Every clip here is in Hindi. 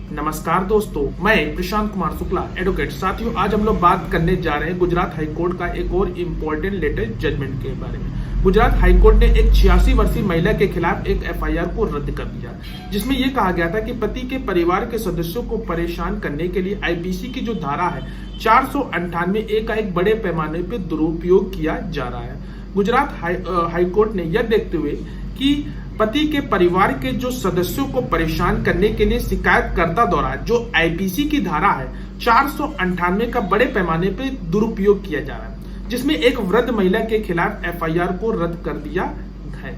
नमस्कार दोस्तों, मैं प्रशांत कुमार शुक्ला एडवोकेट। साथियों, आज हम लोग बात करने जा रहे हैं गुजरात हाईकोर्ट का एक और इम्पोर्टेंट लेटेस्ट जजमेंट के बारे में। गुजरात हाईकोर्ट ने एक 86 वर्षीय महिला के खिलाफ एक एफआईआर को रद्द कर दिया, जिसमें यह कहा गया था कि पति के परिवार के सदस्यों को परेशान करने के लिए आईपीसी की जो धारा है 498 का एक बड़े पैमाने पर दुरुपयोग किया जा रहा है। गुजरात हाईकोर्ट ने यह देखते हुए कि पति के परिवार के जो सदस्यों को परेशान करने के लिए शिकायतकर्ता द्वारा जो आईपीसी की धारा है 498 का बड़े पैमाने पर दुरुपयोग किया जा रहा है, जिसमें एक वृद्ध महिला के खिलाफ एफआईआर को रद्द कर दिया है।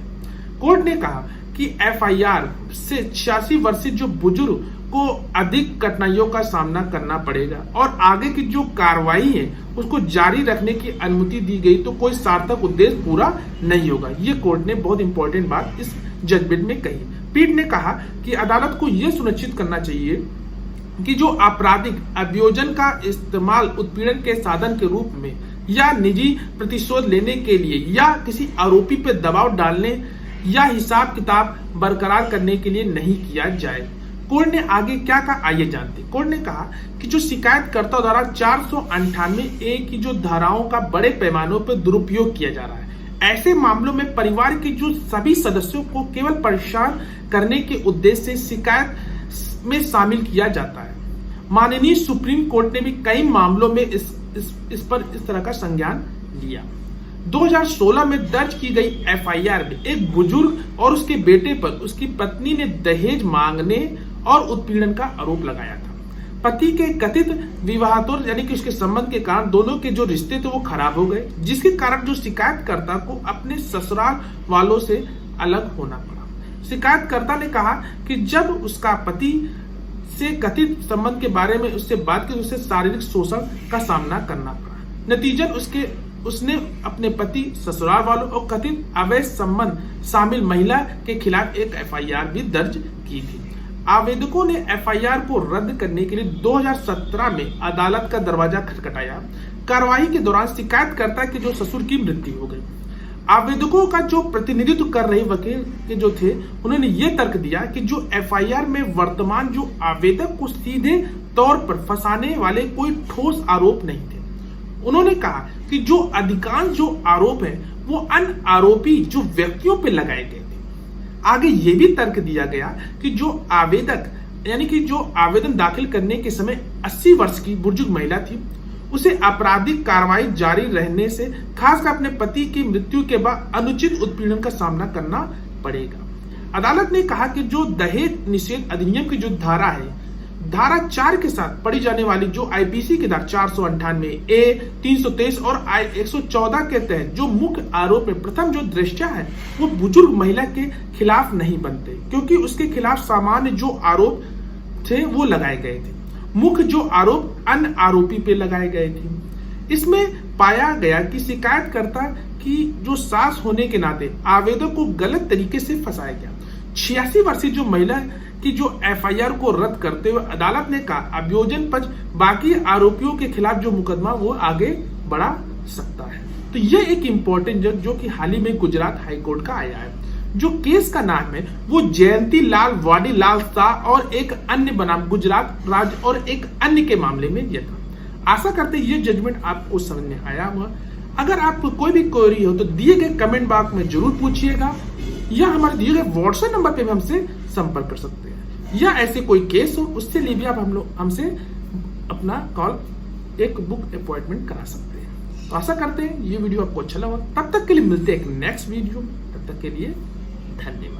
कोर्ट ने कहा कि एफआईआर से 86 वर्षीय जो बुजुर्ग को अधिक कठिनाइयों का सामना करना पड़ेगा और आगे की जो कार्रवाई है उसको जारी रखने की अनुमति दी गई तो कोई सार्थक उद्देश्य पूरा नहीं होगा। ये कोर्ट ने बहुत इंपॉर्टेंट बात इस जजमेंट में कही। पीठ ने कहा कि अदालत को यह सुनिश्चित करना चाहिए कि जो आपराधिक अभियोजन का इस्तेमाल उत्पीड़न के साधन के रूप में या निजी प्रतिशोध लेने के लिए या किसी आरोपी पर दबाव डालने या हिसाब किताब बरकरार करने के लिए नहीं किया जाए। कोर्ट ने आगे क्या कहा आइए जानते। कोर्ट ने कहा कि जो शिकायतकर्ता द्वारा 498 की जो धाराओं का बड़े पैमानों पर दुरुपयोग किया जा रहा है, ऐसे मामलों में परिवार के जो सभी सदस्यों को केवल परेशान करने के उद्देश्य से शिकायत में शामिल किया जाता है। माननीय सुप्रीम कोर्ट ने भी कई मामलों में इस तरह का संज्ञान लिया। 2016 में दर्ज की गई एफआईआर में एक बुजुर्ग और उसके बेटे पर उसकी पत्नी ने दहेज मांगने और उत्पीड़न का आरोप लगाया था। पति के कथित विवाहतोर यानी कि उसके संबंध के कारण दोनों के जो रिश्ते थे वो खराब हो गए, जिसके कारण जो शिकायतकर्ता को अपने ससुराल वालों से अलग होना पड़ा। शिकायतकर्ता ने कहा कि जब उसका पति से कथित संबंध के बारे में उससे बात की, उसे शारीरिक शोषण का सामना करना पड़ा। नतीजन उसने अपने पति, ससुराल वालों और कथित अवैध संबंध शामिल महिला के खिलाफ एक एफआईआर भी दर्ज की थी। आवेदकों ने एफआईआर को रद्द करने के लिए 2017 में अदालत का दरवाजा खटखटाया। कार्रवाई के दौरान शिकायतकर्ता के जो ससुर की मृत्यु हो गई। आवेदकों का जो प्रतिनिधित्व कर रहे वकील के जो थे, उन्होंने ये तर्क दिया कि जो एफआईआर में वर्तमान जो आवेदक को सीधे तौर पर फंसाने वाले कोई ठोस आरोप नहीं थे। उन्होंने कहा कि जो अधिकांश जो आरोप है वो अन्य आरोपी जो व्यक्तियों पर लगाए गए थे। आगे ये भी तर्क दिया गया कि जो आवेदक यानी कि जो आवेदन दाखिल करने के समय 80 वर्ष की बुजुर्ग महिला थी, उसे आपराधिक कार्रवाई जारी रहने से खासकर अपने पति की मृत्यु के बाद अनुचित उत्पीड़न का सामना करना पड़ेगा। अदालत ने कहा कि जो दहेज निषेध अधिनियम की जो धारा है, धारा 4 के साथ पढ़ी जाने वाली जो आईपीसी की धारा 498A, 323 और 114 के तहत जो मुख्य आरोप में प्रथम जो दृष्टया है वो बुजुर्ग महिला के खिलाफ नहीं बनते, क्योंकि उसके खिलाफ सामान्य जो आरोप थे वो लगाए गए थे। मुख्य जो आरोप अन्य आरोपी पे लगाए गए थे। इसमें पाया गया कि शिकायतकर्ता की जो सास होने के नाते आवेदक को गलत तरीके से फंसाया गया। 86 वर्षीय जो महिला की जो एफआईआर को रद्द करते हुए अदालत ने कहा अभियोजन पक्ष बाकी आरोपियों के खिलाफ जो मुकदमा वो आगे बढ़ा सकता है। तो ये एक इंपॉर्टेंट जज जो कि हाल ही में गुजरात हाईकोर्ट का आया है। जो केस का नाम है वो जयंती लाल वाडीलाल शाह और एक अन्य बनाम गुजरात राज्य और एक अन्य के मामले में यह था। आशा करते ये जजमेंट आपको समझ में आया हुआ। अगर आपको कोई भी क्वेरी हो तो दिए गए कमेंट बॉक्स में जरूर पूछिएगा या हमारे दिए गए व्हाट्सएप नंबर पे भी हमसे संपर्क कर सकते हैं, या ऐसे कोई केस हो उससे लिए भी आप हमसे अपना कॉल एक बुक अपॉइंटमेंट करा सकते हैं। तो आशा करते हैं ये वीडियो आपको अच्छा लगा। तब तक के लिए मिलते हैं एक नेक्स्ट वीडियो। तब तक के लिए धन्यवाद।